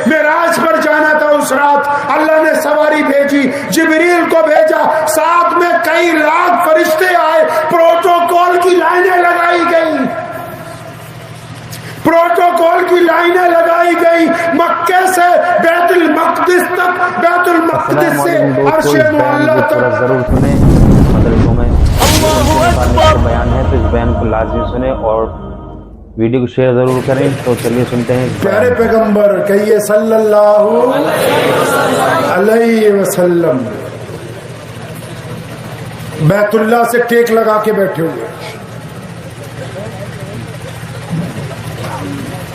معراج پر جانا تھا اس رات، اللہ نے سواری بھیجی، جبریل کو بھیجا، ساتھ میں کئی لاکھ فرشتے آئے، پروٹوکول کی لائنیں لگائی گئی، پروٹوکول کی لائنیں لگائی گئی، مکے سے بیت المقدس تک، بیت المقدس سے عرش معلی تک۔ ضرور سنیں مدرسوں میں بیان ہے تو اس بیان کو لازمی سنیں اور ویڈیو کو شیئر ضرور کریں۔ تو چلیے سنتے ہیں پیارے پیغمبر کہیے صلی اللہ علیہ وسلم بیت اللہ سے ٹیک لگا کے بیٹھے ہوئے،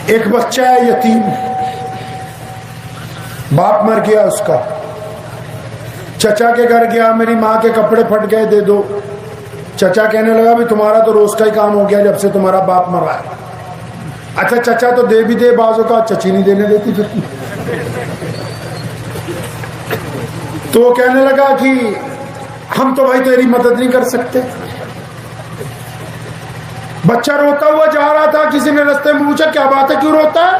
ایک بچہ ہے یتیم، باپ مر گیا اس کا، چچا کے گھر گیا، میری ماں کے کپڑے پھٹ گئے دے دو۔ چچا کہنے لگا بھی تمہارا تو روز کا ہی کام ہو گیا جب سے تمہارا باپ مرا ہے۔ اچھا چچا تو دے بھی دے، بعض اوقات چچی نہیں دینے دیتی پھر۔ تو وہ کہنے لگا کہ ہم تو بھائی تیری مدد نہیں کر سکتے۔ بچہ روتا ہوا جا رہا تھا، کسی نے رستے میں پوچھا کیا بات ہے، کیوں روتا ہے؟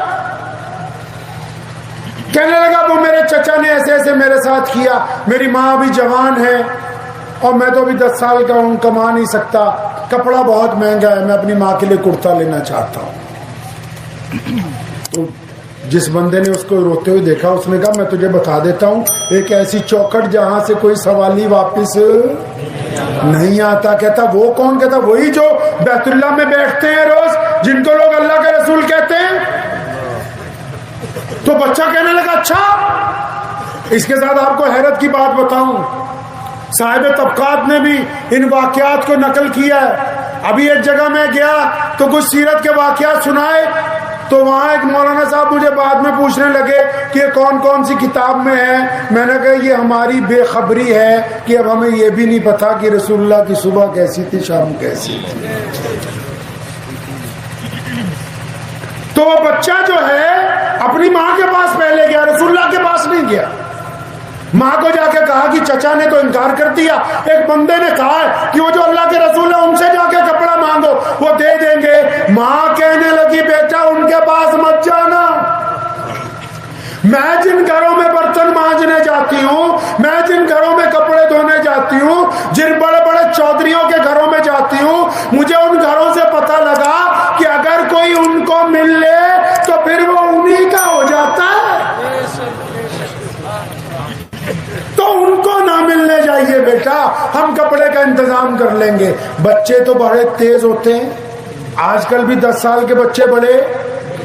کہنے لگا وہ میرے چچا نے ایسے ایسے میرے ساتھ کیا، میری ماں ابھی جوان ہے اور میں تو ابھی 10 سال کا ہوں، کما نہیں سکتا، کپڑا بہت مہنگا ہے، میں اپنی ماں کے لیے کرتا لینا چاہتا ہوں۔ تو جس بندے نے اس کو روتے ہوئے دیکھا اس نے کہا میں تجھے بتا دیتا ہوں ایک ایسی چوکھٹ جہاں سے کوئی سوالی واپس نہیں آتا۔ کہتا وہ کون؟ کہتا وہی جو بیت اللہ میں بیٹھتے ہیں روز، جن کو لوگ اللہ کے رسول کہتے ہیں۔ تو بچہ کہنے لگا اچھا۔ اس کے ساتھ آپ کو حیرت کی بات بتاؤں، صاحب طبقات نے بھی ان واقعات کو نقل کیا ہے۔ ابھی ایک جگہ میں گیا تو کچھ سیرت کے واقعات سنائے، تو وہاں ایک مولانا صاحب مجھے بعد میں پوچھنے لگے کہ یہ کون کون سی کتاب میں ہے۔ میں نے کہا یہ ہماری بے خبری ہے کہ اب ہمیں یہ بھی نہیں پتا کہ رسول اللہ کی صبح کیسی تھی، شام کیسی تھی۔ تو وہ بچہ جو ہے اپنی ماں کے پاس پہلے گیا، رسول اللہ کے پاس نہیں گیا۔ ماں کو جا کے کہا کہ چچا نے تو انکار کر دیا، ایک بندے نے کہا ہے کہ وہ جو اللہ کے رسول ہے ان سے جا کے کپڑا مانگو، وہ دے دیں گے۔ ماں کہنے لگی بیٹا ان کے پاس مت جانا، میں جن گھروں میں برتن مانجنے جاتی ہوں، میں جن گھروں میں کپڑے دھونے جاتی ہوں، جن بڑے بڑے چودھریوں کے گھروں میں جاتی ہوں، مجھے ان گھروں سے پتہ لگا کہ اگر کوئی ان کو مل لے تو پھر وہ انہی کا ہو جاتا ہے، تو ان کو نہ ملنے جائیے بیٹا، ہم کپڑے کا انتظام کر لیں گے۔ بچے تو بڑے تیز ہوتے ہیں، آج کل بھی 10 سال کے بچے بڑے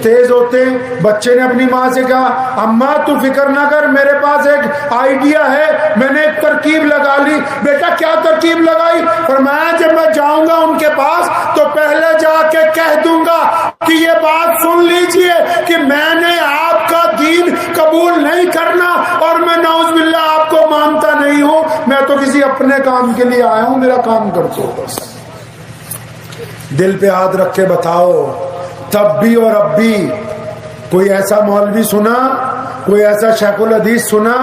تیز ہوتے ہیں۔ بچے نے اپنی ماں سے کہا اماں تو فکر نہ کر، میرے پاس ایک آئیڈیا ہے، میں نے ایک ترکیب لگا لی۔ بیٹا کیا ترکیب لگائی؟ فرمایا جب میں جاؤں گا ان کے پاس تو پہلے جا کے کہہ دوں گا کہ یہ بات سن لیجئے کہ میں نے آپ کا دین قبول نہیں کرنا اور میں نعوذ باللہ آپ کو مانتا نہیں ہوں، میں تو کسی اپنے کام کے لیے آیا ہوں، میرا کام کر دو بس۔ دل پہ ہاتھ رکھ کے بتاؤ، تب بھی اور اب بھی کوئی ایسا مولوی سنا، کوئی ایسا شیخ الحدیث سنا،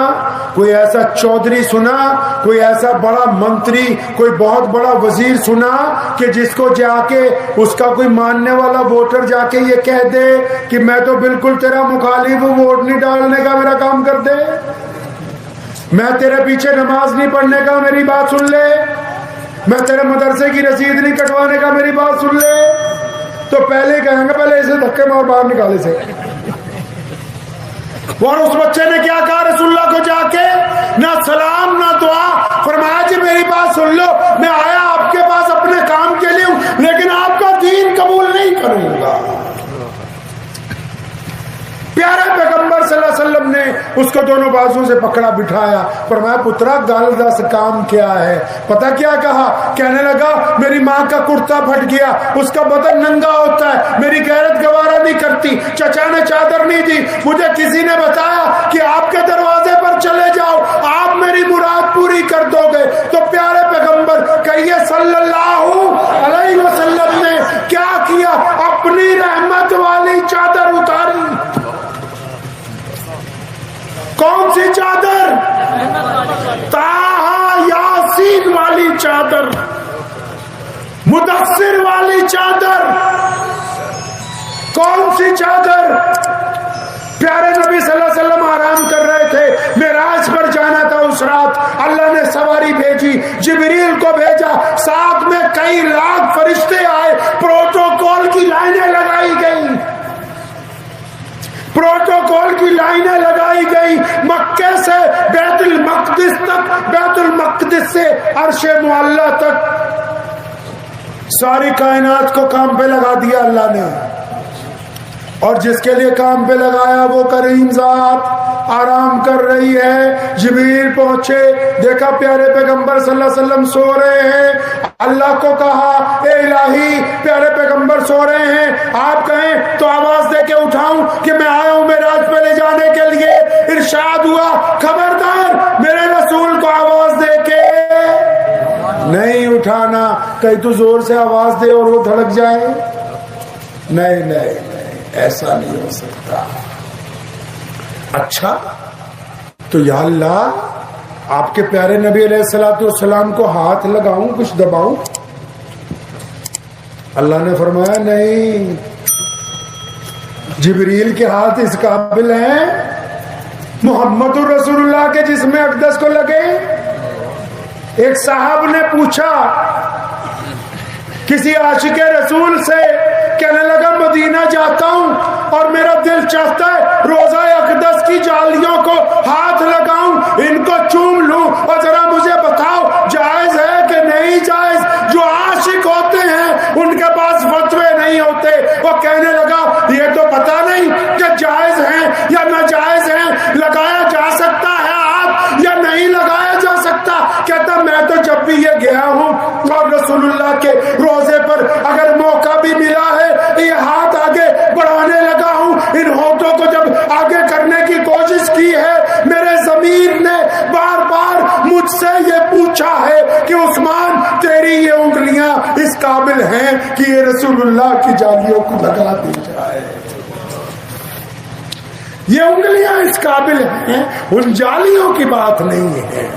کوئی ایسا چودھری سنا، کوئی ایسا بڑا منتری، کوئی بہت بڑا وزیر سنا کہ جس کو جا کے اس کا کوئی ماننے والا ووٹر جا کے یہ کہہ دے کہ میں تو بالکل تیرا مخالف ہوں، ووٹ نہیں ڈالنے کا، میرا کام کر دے، میں تیرے پیچھے نماز نہیں پڑھنے کا، میری بات سن لے، میں تیرے مدرسے کی رسید نہیں کٹوانے کا، میری بات سن لے، تو پہلے کہیں گے پہلے اسے دھکے مار باہر نکالے سے۔ اور اس بچے نے کیا کہا رسول اللہ کو جا کے؟ نہ سلام نہ دعا، فرمایا جی میری بات سن لو، میں آیا آپ کے پاس اپنے کام کے لیے ہوں لیکن آپ کا دین قبول نہیں کروں گا۔ پیارے پیغمبر صلی اللہ علیہ وسلم نے اس کو دونوں بازو سے پکڑا بٹھایا، فرمایا پترا گل دس کام کیا ہے؟ پتہ کیا کہا؟ کہنے لگا میری ماں کا کرتا پھٹ گیا، اس کا بدن ننگا ہوتا ہے، میری غیرت گوارا نہیں کرتی، چچا نے چادر نہیں دی، مجھے کسی نے بتایا کہ آپ کے دروازے پر چلے جاؤ، آپ میری مراد پوری کر دو گے۔ تو پیارے پیغمبر کہیے صلی اللہ علیہ وسلم نے کیا کیا؟ اپنی رحمت والی چادر اتاری۔ کون سی چادر؟ طٰہٰ یاسین والی چادر، مدثر والی چادر۔ کون سی چادر؟ پیارے نبی صلی اللہ علیہ رات اللہ نے سواری بھیجی، جبریل کو بھیجا، ساتھ میں کئی لاکھ فرشتے آئے، پروٹوکول کی لائنیں لگائی گئی، پروٹوکول کی لائنیں لگائی گئی، مکے سے بیت المقدس تک، بیت المقدس سے عرش معلی تک، ساری کائنات کو کام پہ لگا دیا اللہ نے۔ اور جس کے لیے کام پہ لگایا وہ کریم ذات آرام کر رہی ہے۔ جبریل پہنچے، دیکھا پیارے پیغمبر صلی اللہ علیہ وسلم سو رہے ہیں، اللہ کو کہا اے الہی پیارے پیغمبر سو رہے ہیں، آپ کہیں تو آواز دے کے اٹھاؤں کہ میں آیا ہوں معراج پہ لے جانے کے لیے؟ ارشاد ہوا خبردار میرے رسول کو آواز دے کے نہیں اٹھانا، کہیں تو زور سے آواز دے اور وہ دھڑک جائے۔ نہیں نہیں ایسا نہیں ہو سکتا۔ اچھا تو یا اللہ آپ کے پیارے نبی علیہ الصلوۃ والسلام کو ہاتھ لگاؤں، کچھ دباؤں؟ اللہ نے فرمایا نہیں، جبریل کے ہاتھ اس قابل ہیں محمد الرسول اللہ کے جسم اقدس کو لگے۔ ایک صاحب نے پوچھا کسی عاشق رسول سے، کہنے لگا مدینہ جاتا ہوں اور میرا دل چاہتا ہے روزہ اقدس کی جالیوں کو ہاتھ لگاؤں، ان کو چوم لوں، اور ذرا مجھے بتاؤ جائز ہے کہ نہیں جائز؟ جو عاشق ہوتے ہیں ان کے پاس فتوے نہیں ہوتے۔ وہ کہنے لگا یہ تو پتہ نہیں کہ جائز ہیں یا ناجائز ہیں، لگایا جا سکتا ہے ہاتھ یا نہیں لگایا جا سکتا؟ کہتا میں تو جب بھی یہ گیا ہوں اور رسول اللہ کے روزے پر اگر موقع بھی ملا ہے یہ ہاتھ آگے بڑھانے لگا ہوں، ان ہونٹوں کو جب آگے کرنے کی کوشش کی ہے، میرے ضمیر نے بار بار مجھ سے یہ پوچھا ہے کہ عثمان تیری یہ انگلیاں اس قابل ہیں کہ یہ رسول اللہ کی جالیوں کو لگا دی جائے، یہ انگلیاں اس قابل ہیں، ان جالیوں کی بات نہیں ہے،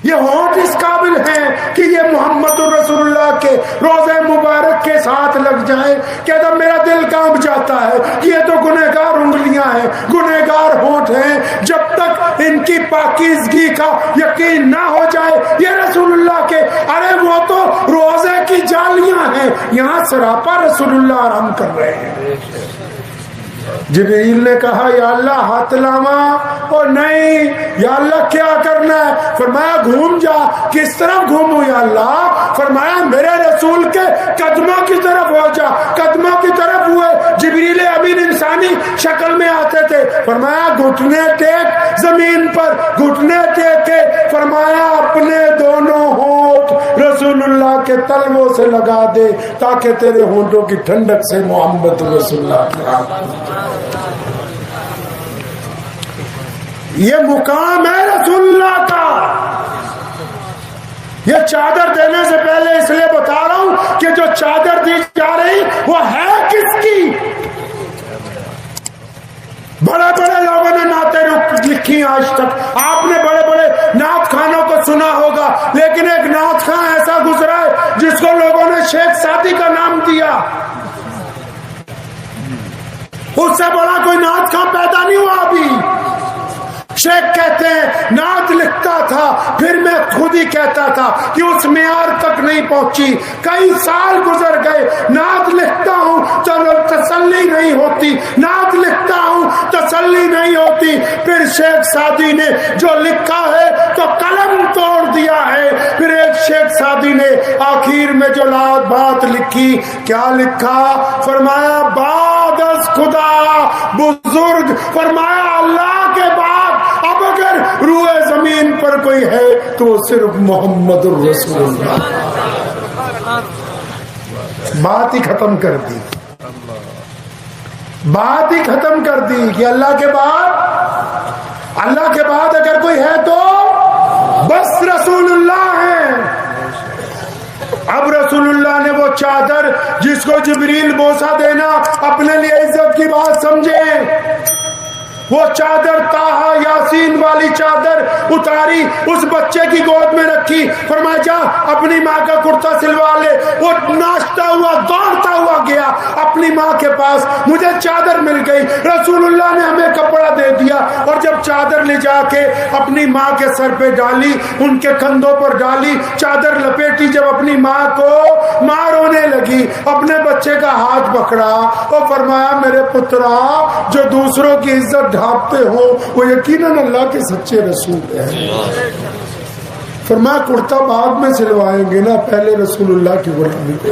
یہ ہونٹ اس قابل ہیں کہ یہ محمد الرسول اللہ کے روزے مبارک کے ساتھ لگ جائے۔ کہتا میرا دل کانپ جاتا ہے، یہ تو گنہگار انگلیاں ہیں، گنہگار ہونٹ ہیں، جب تک ان کی پاکیزگی کا یقین نہ ہو جائے یہ رسول اللہ کے، ارے وہ تو روزے کی جالیاں ہیں، یہاں سراپا رسول اللہ آرام کر رہے ہیں۔ جبریل نے کہا یا اللہ ہاتھ لاواں؟ اور نہیں یا اللہ کیا کرنا ہے؟ فرمایا گھوم جا۔ کس طرف گھوموں یا اللہ؟ فرمایا میرے رسول کے قدموں کی طرف ہو جا۔ قدموں کی طرف ہوئے، جبریل امین انسانی شکل میں آتے تھے، فرمایا گھٹنے ٹیک زمین پر، گھٹنے ٹیک کے فرمایا اپنے دونوں ہونٹ رسول اللہ کے تلووں سے لگا دے تاکہ تیرے ہونٹوں کی ٹھنڈک سے محمد رسول اللہ کی آنکھ۔ یہ مقام ہے رسول اللہ کا۔ یہ چادر دینے سے پہلے اس لیے بتا رہا ہوں کہ جو چادر دی جا رہی وہ ہے کس کی؟ بڑے بڑے لوگوں نے نعتیں لکھی آج تک، آپ نے بڑے بڑے نعت خانوں کو سنا ہوگا، لیکن ایک نعت خان ایسا گزرا ہے جس کو لوگوں نے شیخ سعدی کا نام دیا، اس سے بڑا کوئی نعت خان پیدا نہیں ہوا ابھی۔ شیخ کہتے ہیں نعت لکھتا تھا پھر میں خود ہی کہتا تھا کہ اس معیار تک نہیں پہنچی، کئی سال گزر گئے، نعت لکھتا ہوں تو تسلی نہیں ہوتی، نعت لکھتا ہوں تسلی نہیں ہوتی، پھر شیخ سعدی نے جو لکھا ہے تو قلم توڑ دیا ہے، پھر ایک شیخ سعدی نے آخر میں جو بات لکھی، کیا لکھا؟ فرمایا بعد از خدا بزرگ، فرمایا اللہ کے بعد اب اگر روئے زمین پر کوئی ہے تو صرف محمد الرسول اللہ۔ بات ہی ختم کر دی، بات ہی ختم کر دی کہ اللہ کے بعد اگر کوئی ہے تو بس رسول اللہ ہے۔ اب رسول اللہ نے وہ چادر جس کو جبریل بوسہ دینا اپنے لیے عزت کی بات سمجھے، وہ چادر طٰہٰ یاسین والی چادر اتاری، اس بچے کی گود میں رکھی، فرمایا جا اپنی ماں کا کرتا سلوا لے۔ وہ ناچتا ہوا دوڑتا ہوا گیا اپنی ماں کے پاس، مجھے چادر مل گئی، رسول اللہ نے ہمیں کپڑا دے دیا، اور جب چادر لے جا کے اپنی ماں کے سر پہ ڈالی, ان کے کندھوں پر ڈالی, چادر لپیٹی. جب اپنی ماں کو ماں رونے لگی, اپنے بچے کا ہاتھ پکڑا اور فرمایا میرے پترا جو دوسروں کی عزت ڈھانپتے ہو وہ یقیناً اللہ کے سچے رسول ہیں. فرمایا کرتا بعد میں سلوائیں گے نا, پہلے رسول اللہ کی غلامی کو.